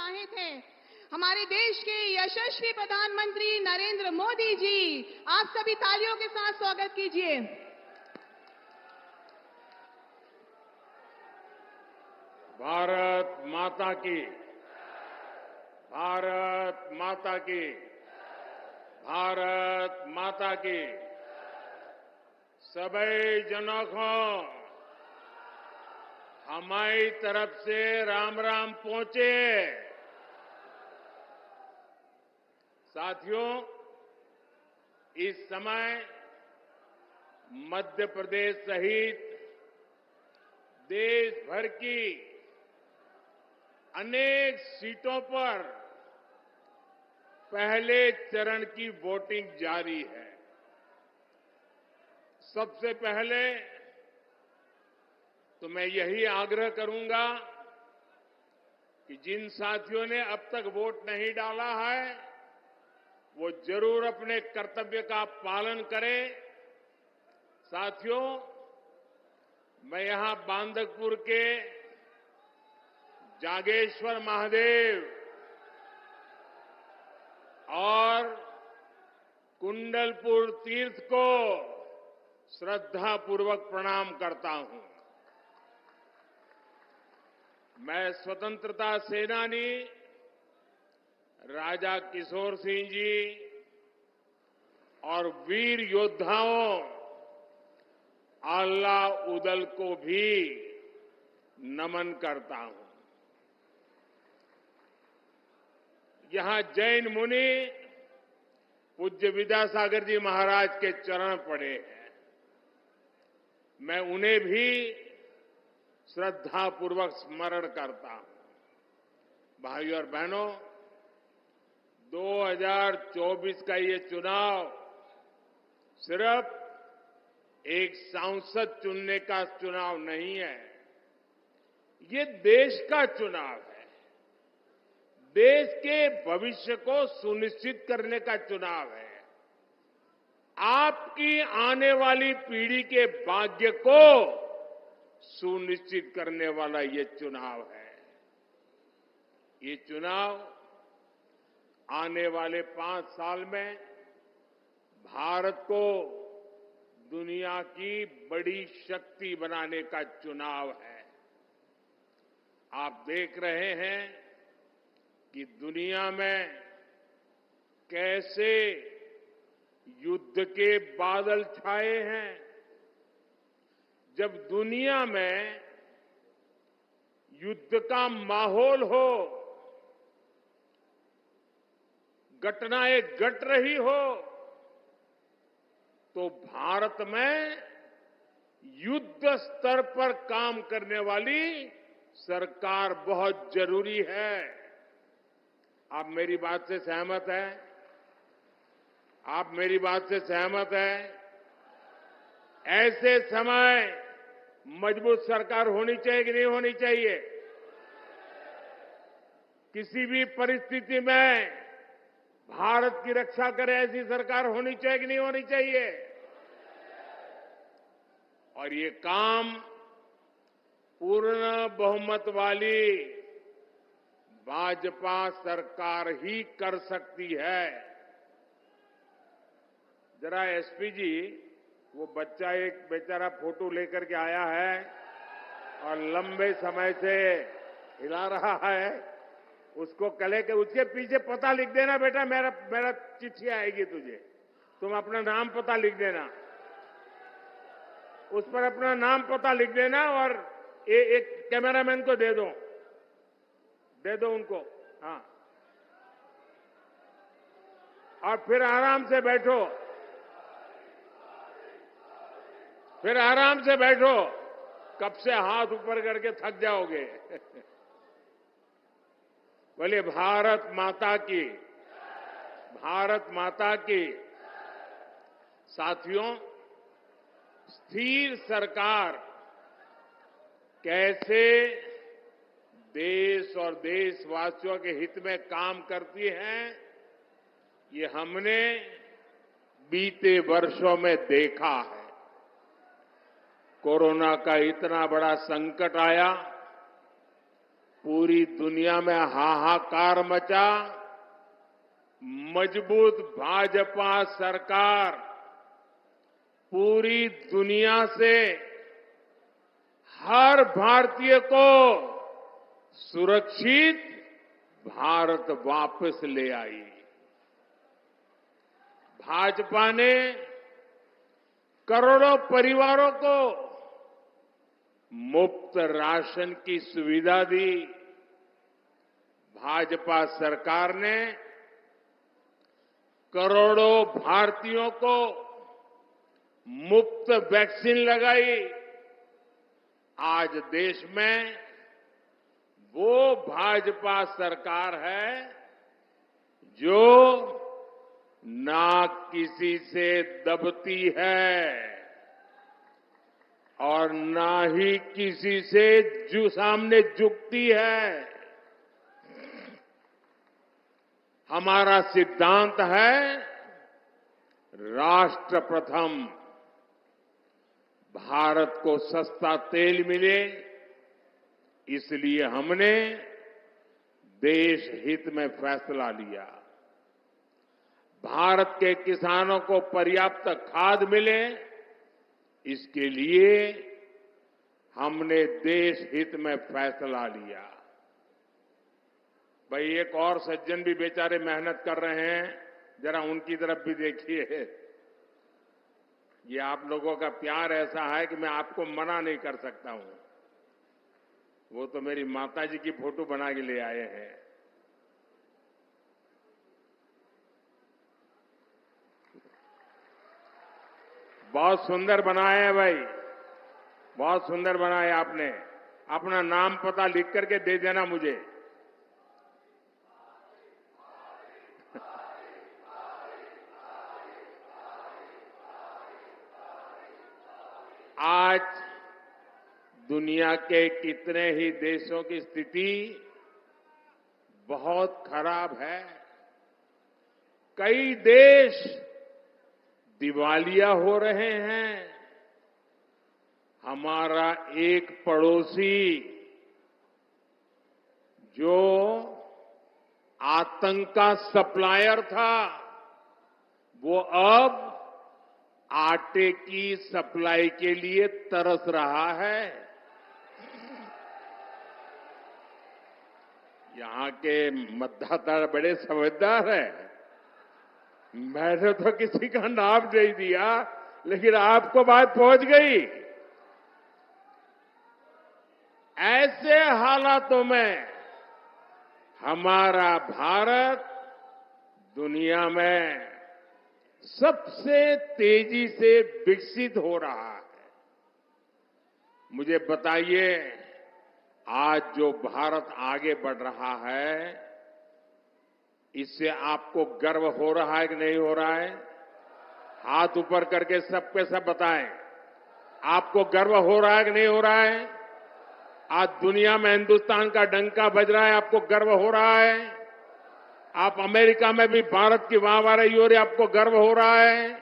उत्साहित हैं। हमारे देश के यशस्वी प्रधानमंत्री नरेंद्र मोदी जी, आप सभी तालियों के साथ स्वागत कीजिए। भारत माता की, भारत माता की, भारत माता की। सभी जनों को हमारी तरफ से राम राम पहुंचे। साथियों, इस समय मध्य प्रदेश सहित देश भर की अनेक सीटों पर पहले चरण की वोटिंग जारी है। सबसे पहले तो मैं यही आग्रह करूंगा कि जिन साथियों ने अब तक वोट नहीं डाला है, वो जरूर अपने कर्तव्य का पालन करें। साथियों, मैं यहां बांदकपुर के जागेश्वर महादेव और कुंडलपुर तीर्थ को श्रद्धापूर्वक प्रणाम करता हूं। मैं स्वतंत्रता सेनानी राजा किशोर सिंह जी और वीर योद्धाओं आल्ला उदल को भी नमन करता हूं। यहां जैन मुनि पूज्य विद्यासागर जी महाराज के चरण पड़े हैं। मैं उन्हें भी श्रद्धापूर्वक स्मरण करता हूं। भाइयों और बहनों, 2024 का ये चुनाव सिर्फ एक सांसद चुनने का चुनाव नहीं है, ये देश का चुनाव है। देश के भविष्य को सुनिश्चित करने का चुनाव है। आपकी आने वाली पीढ़ी के भाग्य को सुनिश्चित करने वाला ये चुनाव है। ये चुनाव आने वाले 5 साल में भारत को दुनिया की बड़ी शक्ति बनाने का चुनाव है। आप देख रहे हैं कि दुनिया में कैसे युद्ध के बादल छाए हैं। जब दुनिया में युद्ध का माहौल हो, घटनाएं घट रही हो, तो भारत में युद्ध स्तर पर काम करने वाली सरकार बहुत जरूरी है। आप मेरी बात से सहमत हैं? आप मेरी बात से सहमत हैं? ऐसे समय मजबूत सरकार होनी चाहिए कि नहीं होनी चाहिए? किसी भी परिस्थिति में भारत की रक्षा करे ऐसी सरकार होनी चाहिए कि नहीं होनी चाहिए? और ये काम पूर्ण बहुमत वाली भाजपा सरकार ही कर सकती है। जरा एसपी जी, वो बच्चा एक बेचारा फोटो लेकर के आया है और लंबे समय से हिला रहा है, उसको कले के उसके पीछे पता लिख देना बेटा, मेरा चिट्ठी आएगी तुझे, तुम अपना नाम पता लिख देना, उस पर अपना नाम पता लिख देना और एक कैमरामैन को दे दो उनको। हाँ, और फिर आराम से बैठो, फिर आराम से बैठो, कब से हाथ ऊपर करके थक जाओगे। बोले भारत माता की, भारत माता की। साथियों, स्थिर सरकार कैसे देश और देशवासियों के हित में काम करती है, ये हमने बीते वर्षों में देखा है। कोरोना का इतना बड़ा संकट आया, पूरी दुनिया में हाहाकार मचा। मजबूत भाजपा सरकार पूरी दुनिया से हर भारतीय को सुरक्षित भारत वापस ले आई। भाजपा ने करोड़ों परिवारों को मुफ्त राशन की सुविधा दी। भाजपा सरकार ने करोड़ों भारतीयों को मुफ्त वैक्सीन लगाई। आज देश में वो भाजपा सरकार है जो ना किसी से दबती है और ना ही किसी से सामने झुकती है। हमारा सिद्धांत है राष्ट्र प्रथम। भारत को सस्ता तेल मिले, इसलिए हमने देश हित में फैसला लिया। भारत के किसानों को पर्याप्त खाद मिले, इसके लिए हमने देश हित में फैसला लिया। भाई एक और सज्जन भी बेचारे मेहनत कर रहे हैं, जरा उनकी तरफ भी देखिए। ये आप लोगों का प्यार ऐसा है कि मैं आपको मना नहीं कर सकता हूं। वो तो मेरी माताजी की फोटो बना के ले आए हैं। बहुत सुंदर बनाया है भाई, बहुत सुंदर बनाया आपने। अपना नाम पता लिख करके दे देना मुझे। आज दुनिया के कितने ही देशों की स्थिति बहुत खराब है। कई देश दिवालिया हो रहे हैं। हमारा एक पड़ोसी जो आतंक का सप्लायर था, वो अब आटे की सप्लाई के लिए तरस रहा है। यहां के मतदाता बड़े समझदार हैं। मैंने तो किसी का नाम नहीं दिया, लेकिन आपको बात पहुंच गई। ऐसे हालातों में हमारा भारत दुनिया में सबसे तेजी से विकसित हो रहा है। मुझे बताइए, आज जो भारत आगे बढ़ रहा है, इससे आपको गर्व हो रहा है कि नहीं हो रहा है? हाथ ऊपर करके सबके सब बताएं, आपको गर्व हो रहा है कि नहीं हो रहा है? आज दुनिया में हिंदुस्तान का डंका बज रहा है, आपको गर्व हो रहा है? आप अमेरिका में भी भारत की वाहवाही हो रही है, आपको गर्व हो रहा है?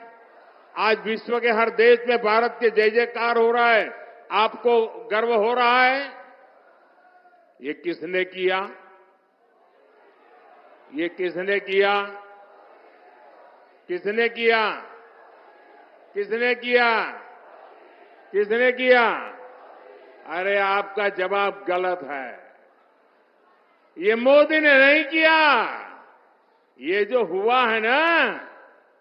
आज विश्व के हर देश में भारत के जय जयकार हो रहा है, आपको गर्व हो रहा है? ये किसने किया? ये किसने किया? किसने किया? किसने किया? किसने किया? अरे आपका जवाब गलत है। ये मोदी ने नहीं किया। ये जो हुआ है ना,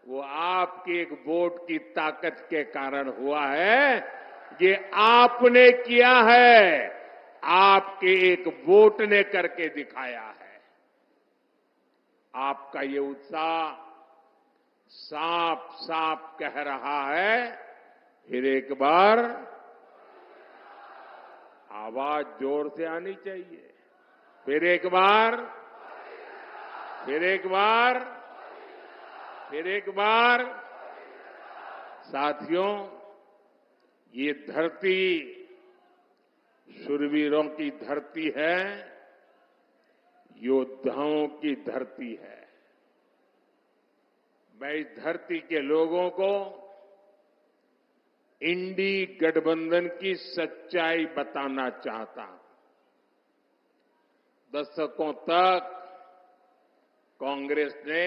वो आपकी एक वोट की ताकत के कारण हुआ है। ये आपने किया है, आपके एक वोट ने करके दिखाया है। आपका ये उत्साह साफ साफ कह रहा है, फिर एक बार आवाज जोर से आनी चाहिए। फिर एक बार, फिर एक बार, फिर एक बार। साथियों, ये धरती शूरवीरों की धरती है, योद्धाओं की धरती है। मैं इस धरती के लोगों को इंडी गठबंधन की सच्चाई बताना चाहता हूं। दशकों तक कांग्रेस ने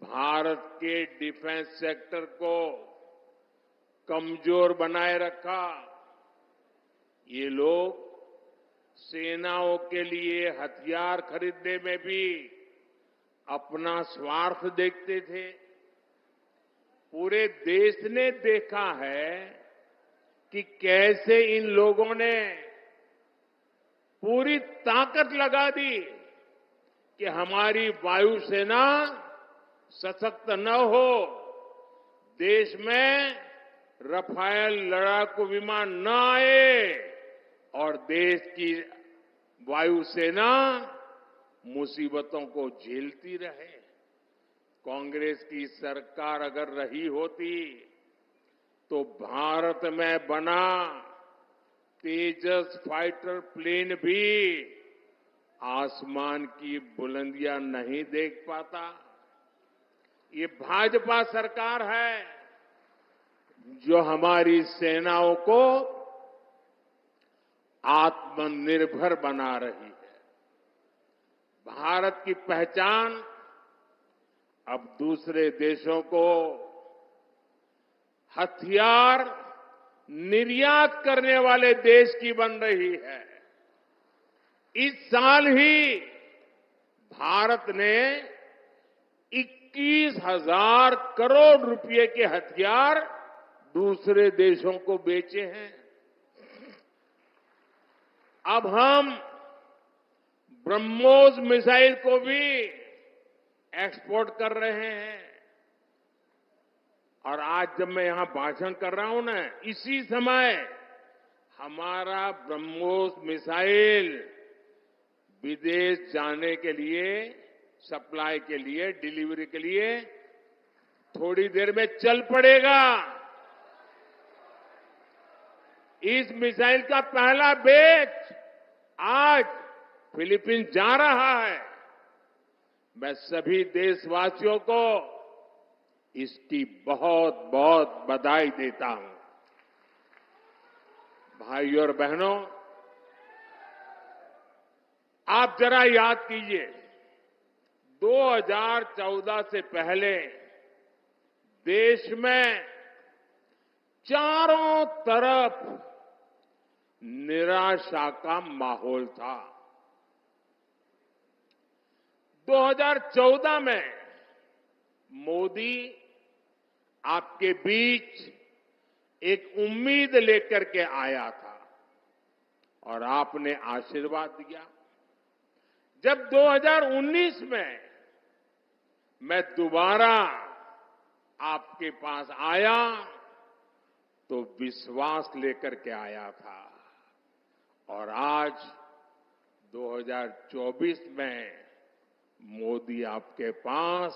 भारत के डिफेंस सेक्टर को कमजोर बनाए रखा। ये लोग सेनाओं के लिए हथियार खरीदने में भी अपना स्वार्थ देखते थे। पूरे देश ने देखा है कि कैसे इन लोगों ने पूरी ताकत लगा दी कि हमारी वायुसेना सशक्त न हो, देश में रफाल लड़ाकू विमान न आए और देश की वायुसेना मुसीबतों को झेलती रहे। कांग्रेस की सरकार अगर रही होती तो भारत में बना तेजस फाइटर प्लेन भी आसमान की बुलंदियां नहीं देख पाता। ये भाजपा सरकार है जो हमारी सेनाओं को आत्मनिर्भर बना रही है। भारत की पहचान अब दूसरे देशों को हथियार निर्यात करने वाले देश की बन रही है। इस साल ही भारत ने 21,000 करोड़ रुपए के हथियार दूसरे देशों को बेचे हैं। अब हम ब्रह्मोस मिसाइल को भी एक्सपोर्ट कर रहे हैं। और आज जब मैं यहां भाषण कर रहा हूं ना, इसी समय हमारा ब्रह्मोस मिसाइल विदेश जाने के लिए, सप्लाई के लिए, डिलीवरी के लिए थोड़ी देर में चल पड़ेगा। इस मिसाइल का पहला बैच आज फिलीपींस जा रहा है। मैं सभी देशवासियों को इसकी बहुत बहुत बधाई देता हूं। भाइयों और बहनों, आप जरा याद कीजिए, 2014 से पहले देश में चारों तरफ निराशा का माहौल था। 2014 में मोदी आपके बीच एक उम्मीद लेकर के आया था और आपने आशीर्वाद दिया। जब 2019 में मैं दोबारा आपके पास आया तो विश्वास लेकर के आया था और आज 2024 में मोदी आपके पास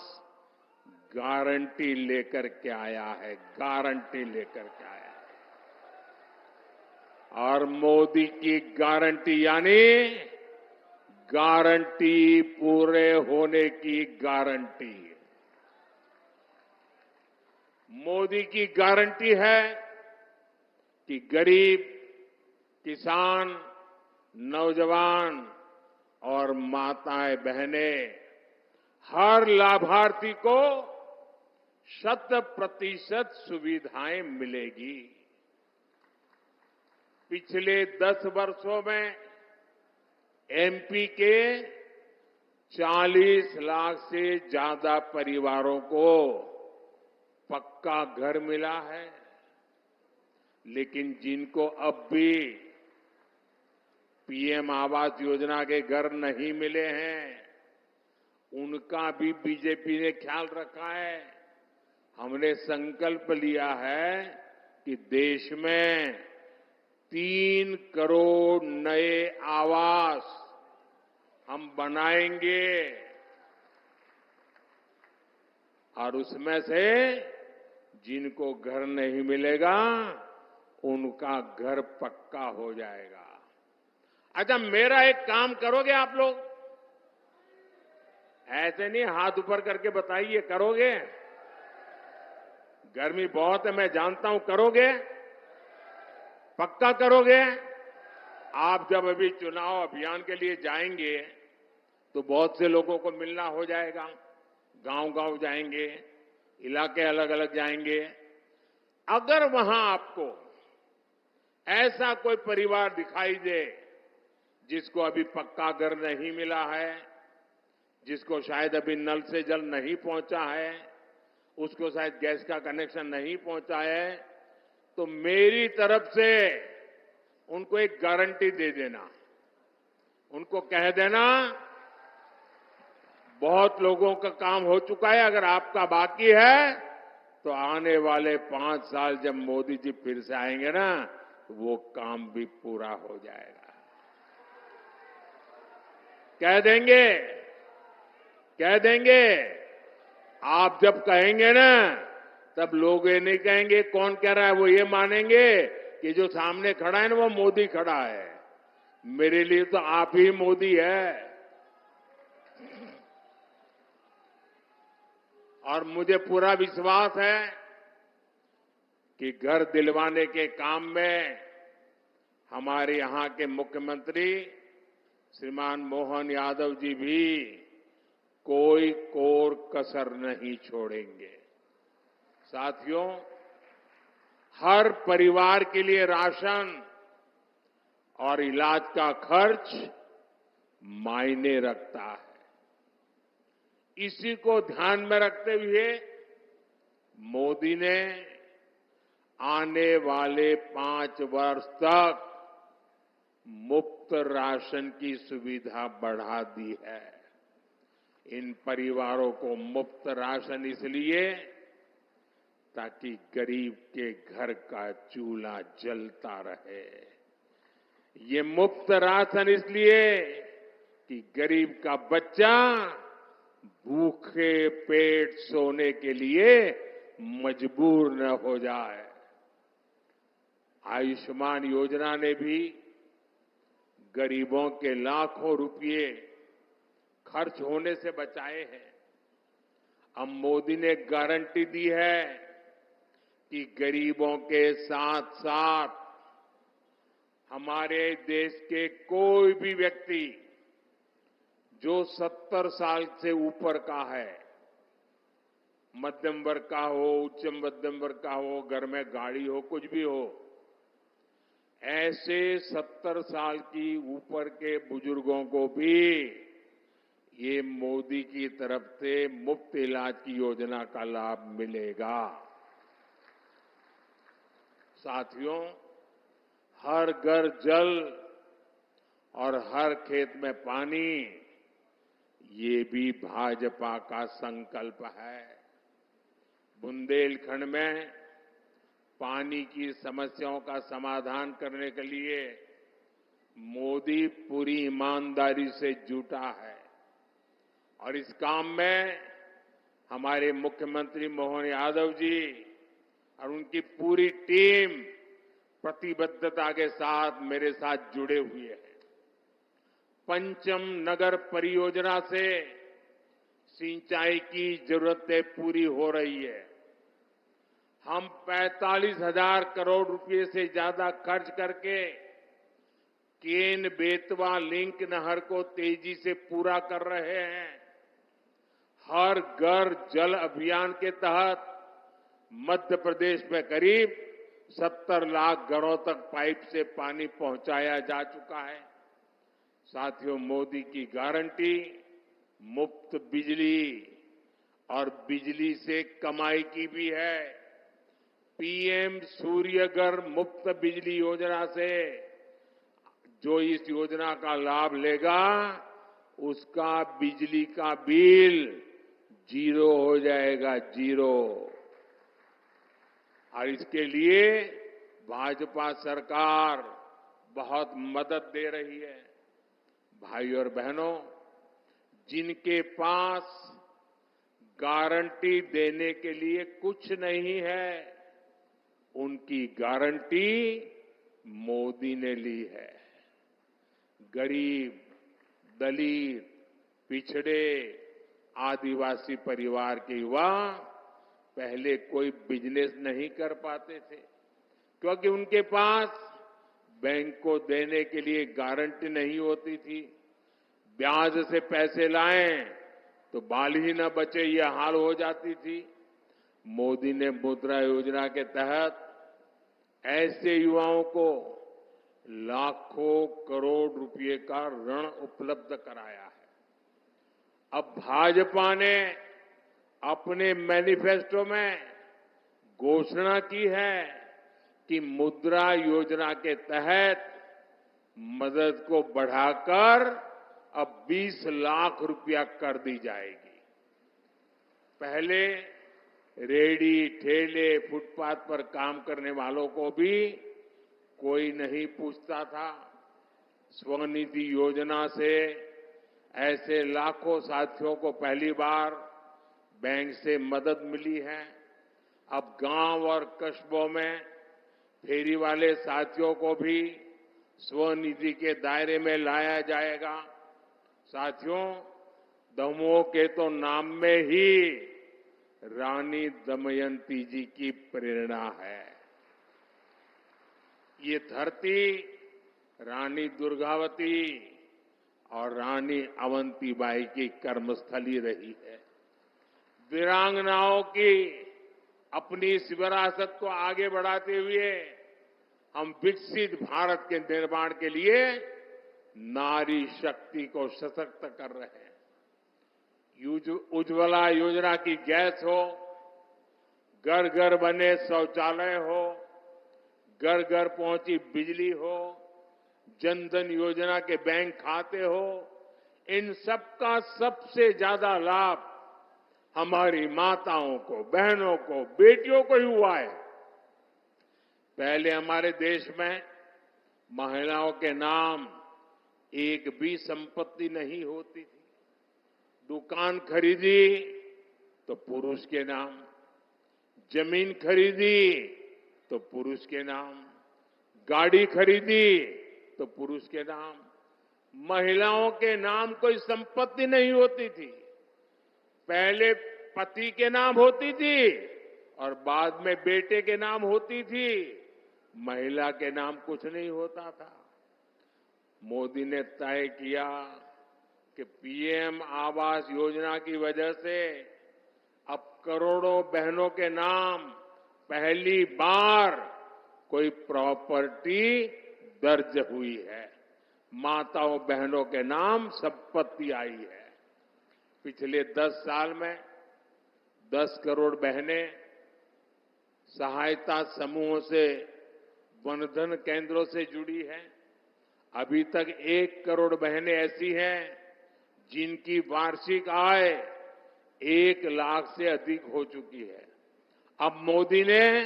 गारंटी लेकर के आया है, गारंटी लेकर के आया है। और मोदी की गारंटी यानी गारंटी पूरे होने की गारंटी। मोदी की गारंटी है कि गरीब, किसान, नौजवान और माताएं बहनें, हर लाभार्थी को 100% सुविधाएं मिलेगी। पिछले 10 वर्षों में एमपी के 40 लाख से ज्यादा परिवारों को पक्का घर मिला है। लेकिन जिनको अब भी पीएम आवास योजना के घर नहीं मिले हैं, उनका भी बीजेपी ने ख्याल रखा है। हमने संकल्प लिया है कि देश में 3 करोड़ नए आवास हम बनाएंगे और उसमें से जिनको घर नहीं मिलेगा उनका घर पक्का हो जाएगा। अच्छा, मेरा एक काम करोगे आप लोग? ऐसे नहीं हाथ ऊपर करके बताइए, करोगे? गर्मी बहुत है, मैं जानता हूं, करोगे? पक्का करोगे? आप जब अभी चुनाव अभियान के लिए जाएंगे तो बहुत से लोगों को मिलना हो जाएगा, गांव-गांव जाएंगे, इलाके अलग अलग जाएंगे। अगर वहां आपको ऐसा कोई परिवार दिखाई दे जिसको अभी पक्का घर नहीं मिला है, जिसको शायद अभी नल से जल नहीं पहुंचा है, उसको शायद गैस का कनेक्शन नहीं पहुंचा है, तो मेरी तरफ से उनको एक गारंटी दे देना, उनको कह देना बहुत लोगों का काम हो चुका है, अगर आपका बाकी है तो आने वाले 5 साल जब मोदी जी फिर से आएंगे ना, वो काम भी पूरा हो जाएगा। कह देंगे। आप जब कहेंगे ना, तब लोग ये नहीं कहेंगे कौन कह रहा है, वो ये मानेंगे कि जो सामने खड़ा है ना वो मोदी खड़ा है। मेरे लिए तो आप ही मोदी है। और मुझे पूरा विश्वास है कि घर दिलवाने के काम में हमारे यहां के मुख्यमंत्री श्रीमान मोहन यादव जी भी कोई कोर कसर नहीं छोड़ेंगे। साथियों, हर परिवार के लिए राशन और इलाज का खर्च मायने रखता है। इसी को ध्यान में रखते हुए मोदी ने आने वाले 5 वर्ष तक मुफ्त राशन की सुविधा बढ़ा दी है। इन परिवारों को मुफ्त राशन इसलिए ताकि गरीब के घर का चूल्हा जलता रहे। ये मुफ्त राशन इसलिए कि गरीब का बच्चा भूखे पेट सोने के लिए मजबूर न हो जाए। आयुष्मान योजना ने भी गरीबों के लाखों रुपए खर्च होने से बचाए हैं। अब मोदी ने गारंटी दी है कि गरीबों के साथ साथ हमारे देश के कोई भी व्यक्ति जो 70 साल से ऊपर का है, मध्यम वर्ग का हो, उच्च मध्यम वर्ग का हो, घर में गाड़ी हो, कुछ भी हो, ऐसे 70 साल की ऊपर के बुजुर्गों को भी ये मोदी की तरफ से मुफ्त इलाज की योजना का लाभ मिलेगा। साथियों, हर घर जल और हर खेत में पानी, ये भी भाजपा का संकल्प है। बुंदेलखंड में पानी की समस्याओं का समाधान करने के लिए मोदी पूरी ईमानदारी से जुटा है और इस काम में हमारे मुख्यमंत्री मोहन यादव जी और उनकी पूरी टीम प्रतिबद्धता के साथ मेरे साथ जुड़े हुए हैं। पंचम नगर परियोजना से सिंचाई की जरूरतें पूरी हो रही है। हम 45,000 करोड़ रुपए से ज्यादा खर्च करके केन बेतवा लिंक नहर को तेजी से पूरा कर रहे हैं। हर घर जल अभियान के तहत मध्य प्रदेश में करीब 70 लाख घरों तक पाइप से पानी पहुंचाया जा चुका है। साथियों, मोदी की गारंटी मुफ्त बिजली और बिजली से कमाई की भी है। पीएम सूर्यघर मुफ्त बिजली योजना से जो इस योजना का लाभ लेगा उसका बिजली का बिल 0 हो जाएगा, 0। और इसके लिए भाजपा सरकार बहुत मदद दे रही है। भाई और बहनों, जिनके पास गारंटी देने के लिए कुछ नहीं है, उनकी गारंटी मोदी ने ली है। गरीब, दलित, पिछड़े, आदिवासी परिवार के युवा पहले कोई बिजनेस नहीं कर पाते थे क्योंकि उनके पास बैंक को देने के लिए गारंटी नहीं होती थी। ब्याज से पैसे लाएं तो बाल ही न बचे, ये हाल हो जाती थी। मोदी ने मुद्रा योजना के तहत ऐसे युवाओं को लाखों करोड़ रुपए का ऋण उपलब्ध कराया है। अब भाजपा ने अपने मैनिफेस्टो में घोषणा की है कि मुद्रा योजना के तहत मदद को बढ़ाकर अब 20 लाख रुपया कर दी जाएगी। पहले रेहड़ी, ठेले, फुटपाथ पर काम करने वालों को भी कोई नहीं पूछता था। स्वनिधि योजना से ऐसे लाखों साथियों को पहली बार बैंक से मदद मिली है। अब गांव और कस्बों में फेरी वाले साथियों को भी स्वनिधि के दायरे में लाया जाएगा। साथियों, दमोह के तो नाम में ही रानी दमयंती जी की प्रेरणा है। ये धरती रानी दुर्गावती और रानी अवंतीबाई की कर्मस्थली रही है। वीरांगनाओं की अपनी इस विरासत को आगे बढ़ाते हुए हम विकसित भारत के निर्माण के लिए नारी शक्ति को सशक्त कर रहे हैं। उज्ज्वला योजना की गैस हो, घर घर बने शौचालय हो, घर घर पहुंची बिजली हो, जनधन योजना के बैंक खाते हो, इन सबका सबसे ज्यादा लाभ हमारी माताओं को, बहनों को, बेटियों को ही हुआ है। पहले हमारे देश में महिलाओं के नाम एक भी संपत्ति नहीं होती थी। दुकान खरीदी तो पुरुष के नाम, जमीन खरीदी तो पुरुष के नाम, गाड़ी खरीदी तो पुरुष के नाम। महिलाओं के नाम कोई संपत्ति नहीं होती थी। पहले पति के नाम होती थी और बाद में बेटे के नाम होती थी। महिला के नाम कुछ नहीं होता था। मोदी ने तय किया कि पीएम आवास योजना की वजह से अब करोड़ों बहनों के नाम पहली बार कोई प्रॉपर्टी दर्ज हुई है। माताओं बहनों के नाम संपत्ति आई है। पिछले 10 साल में 10 करोड़ बहनें सहायता समूहों से, वनधन केंद्रों से जुड़ी हैं। अभी तक 1 करोड़ बहनें ऐसी हैं जिनकी वार्षिक आय 1 लाख से अधिक हो चुकी है। अब मोदी ने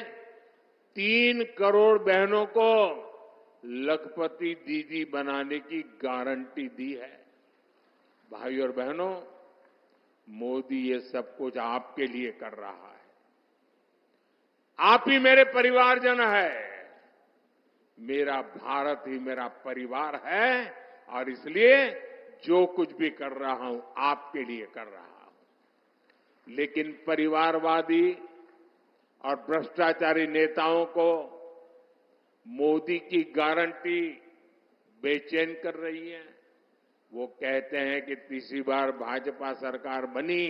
3 करोड़ बहनों को लखपति दीदी बनाने की गारंटी दी है। भाई और बहनों, मोदी ये सब कुछ आपके लिए कर रहा है। आप ही मेरे परिवारजन है। मेरा भारत ही मेरा परिवार है और इसलिए जो कुछ भी कर रहा हूं आपके लिए कर रहा हूं। लेकिन परिवारवादी और भ्रष्टाचारी नेताओं को मोदी की गारंटी बेचैन कर रही है। वो कहते हैं कि तीसरी बार भाजपा सरकार बनी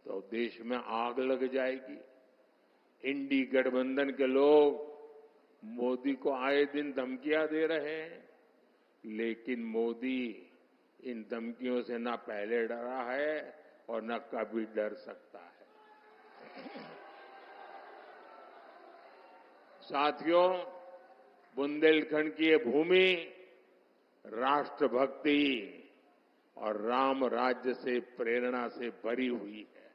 तो देश में आग लग जाएगी। इंडी गठबंधन के लोग मोदी को आए दिन धमकियां दे रहे हैं, लेकिन मोदी इन धमकियों से न पहले डरा है और न कभी डर सकता है। साथियों, बुंदेलखंड की ये भूमि राष्ट्रभक्ति और राम राज्य से प्रेरणा से भरी हुई है।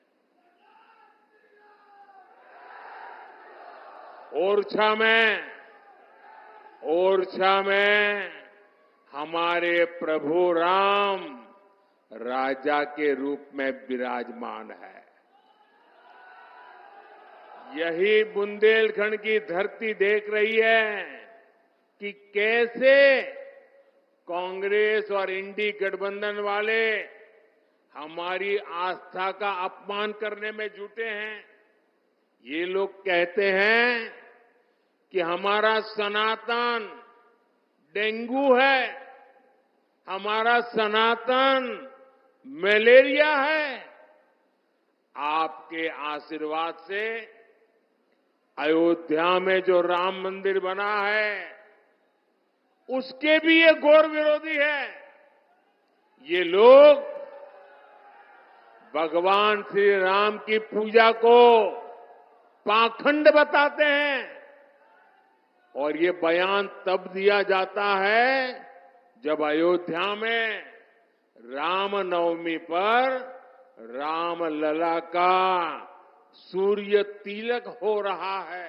ओरछा में हमारे प्रभु राम राजा के रूप में विराजमान है। यही बुंदेलखंड की धरती देख रही है कि कैसे कांग्रेस और इंडी गठबंधन वाले हमारी आस्था का अपमान करने में जुटे हैं। ये लोग कहते हैं कि हमारा सनातन डेंगू है, हमारा सनातन मलेरिया है। आपके आशीर्वाद से अयोध्या में जो राम मंदिर बना है, उसके भी ये घोर विरोधी है। ये लोग भगवान श्री राम की पूजा को पाखंड बताते हैं और ये बयान तब दिया जाता है जब अयोध्या में रामनवमी पर रामलला का सूर्य तिलक हो रहा है।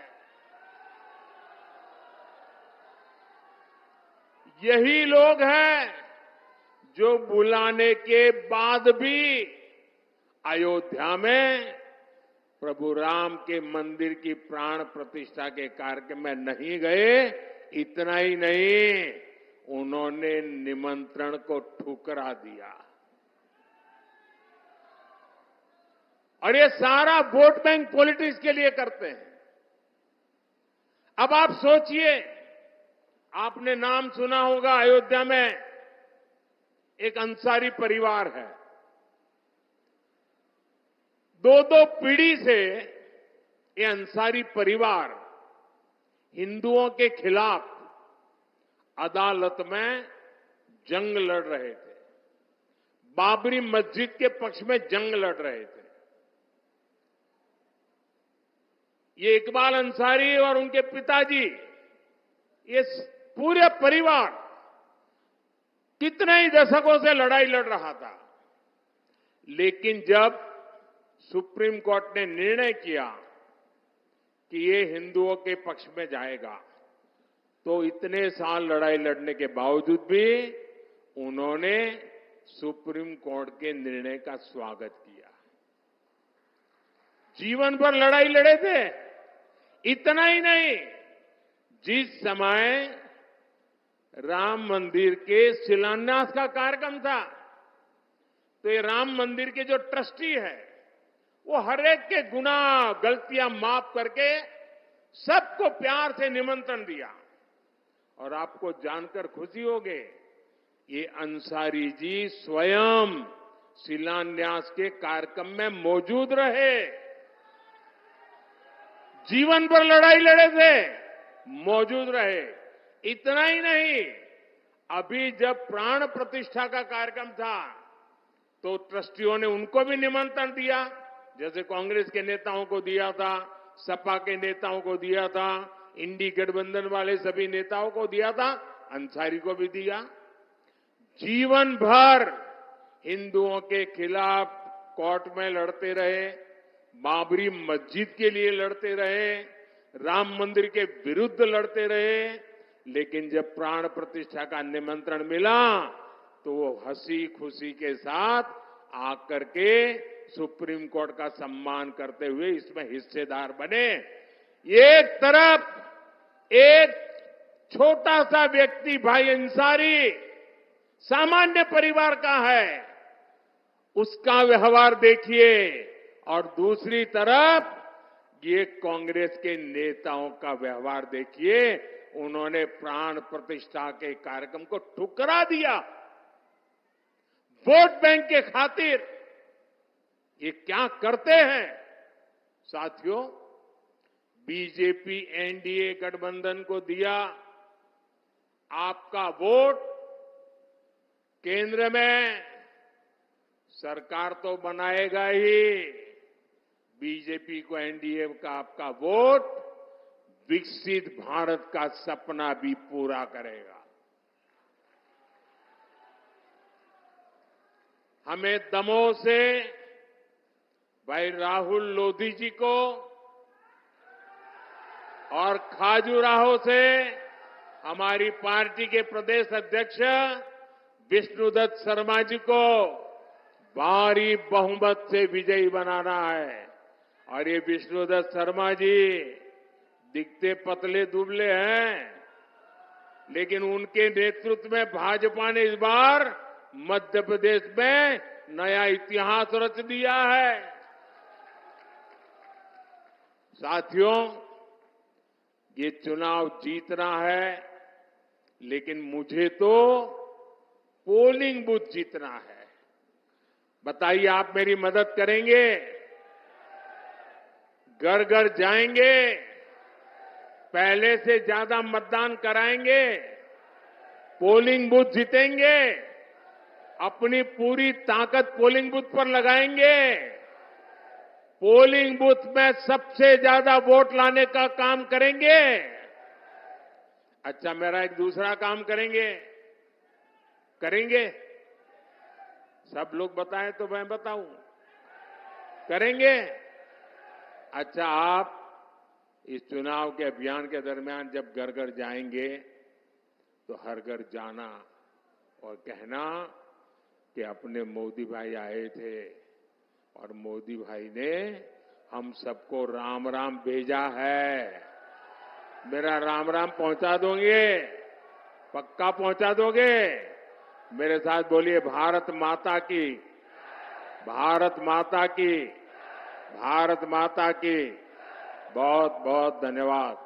यही लोग हैं जो बुलाने के बाद भी अयोध्या में प्रभु राम के मंदिर की प्राण प्रतिष्ठा के कार्यक्रम में नहीं गए। इतना ही नहीं, उन्होंने निमंत्रण को ठुकरा दिया। और ये सारा वोट बैंक पॉलिटिक्स के लिए करते हैं। अब आप सोचिए, आपने नाम सुना होगा, अयोध्या में एक अंसारी परिवार है। दो पीढ़ी से ये अंसारी परिवार हिंदुओं के खिलाफ अदालत में जंग लड़ रहे थे। बाबरी मस्जिद के पक्ष में जंग लड़ रहे थे। ये इकबाल अंसारी और उनके पिताजी, ये पूरे परिवार कितने ही दशकों से लड़ाई लड़ रहा था। लेकिन जब सुप्रीम कोर्ट ने निर्णय किया कि ये हिंदुओं के पक्ष में जाएगा, तो इतने साल लड़ाई लड़ने के बावजूद भी उन्होंने सुप्रीम कोर्ट के निर्णय का स्वागत किया। जीवन भर लड़ाई लड़े थे। इतना ही नहीं, जिस समय राम मंदिर के शिलान्यास का कार्यक्रम था, तो ये राम मंदिर के जो ट्रस्टी है, वो हर एक के गुनाह गलतियां माफ करके सबको प्यार से निमंत्रण दिया। और आपको जानकर खुशी होगी, ये अंसारी जी स्वयं शिलान्यास के कार्यक्रम में मौजूद रहे। जीवन भर लड़ाई लड़े थे, मौजूद रहे। इतना ही नहीं, अभी जब प्राण प्रतिष्ठा का कार्यक्रम था, तो ट्रस्टियों ने उनको भी निमंत्रण दिया, जैसे कांग्रेस के नेताओं को दिया था, सपा के नेताओं को दिया था, इंडी गठबंधन वाले सभी नेताओं को दिया था, अंसारी को भी दिया। जीवन भर हिंदुओं के खिलाफ कोर्ट में लड़ते रहे, बाबरी मस्जिद के लिए लड़ते रहे, राम मंदिर के विरुद्ध लड़ते रहे। लेकिन जब प्राण प्रतिष्ठा का निमंत्रण मिला, तो वो हंसी खुशी के साथ आकर के सुप्रीम कोर्ट का सम्मान करते हुए इसमें हिस्सेदार बने। एक तरफ एक छोटा सा व्यक्ति भाई अंसारी सामान्य परिवार का है, उसका व्यवहार देखिए, और दूसरी तरफ ये कांग्रेस के नेताओं का व्यवहार देखिए। उन्होंने प्राण प्रतिष्ठा के कार्यक्रम को ठुकरा दिया। वोट बैंक के खातिर ये क्या करते हैं साथियों? बीजेपी एनडीए गठबंधन को दिया आपका वोट, केंद्र में सरकार तो बनाएगा ही, बीजेपी को एनडीए का आपका वोट विकसित भारत का सपना भी पूरा करेगा। हमें दमोह से भाई राहुल लोधी जी को और खाजुराहो से हमारी पार्टी के प्रदेश अध्यक्ष विष्णुदत्त शर्मा जी को भारी बहुमत से विजयी बनाना है। और ये विष्णुदत्त शर्मा जी दिखते पतले दुबले हैं, लेकिन उनके नेतृत्व में भाजपा ने इस बार मध्य प्रदेश में नया इतिहास रच दिया है। साथियों, ये चुनाव जीतना है लेकिन मुझे तो पोलिंग बूथ जीतना है। बताइए, आप मेरी मदद करेंगे? घर घर जाएंगे? पहले से ज्यादा मतदान कराएंगे? पोलिंग बूथ जीतेंगे? अपनी पूरी ताकत पोलिंग बूथ पर लगाएंगे? पोलिंग बूथ में सबसे ज्यादा वोट लाने का काम करेंगे? अच्छा, मेरा एक दूसरा काम करेंगे? सब लोग बताएं तो मैं बताऊं। करेंगे? अच्छा, आप इस चुनाव के अभियान के दरमियान जब घर घर जाएंगे तो हर घर जाना और कहना कि अपने मोदी भाई आए थे और मोदी भाई ने हम सबको राम राम भेजा है। मेरा राम राम पहुंचा दोगे? पक्का पहुंचा दोगे? मेरे साथ बोलिए, भारत माता की, भारत माता की, भारत माता की। बहुत बहुत धन्यवाद।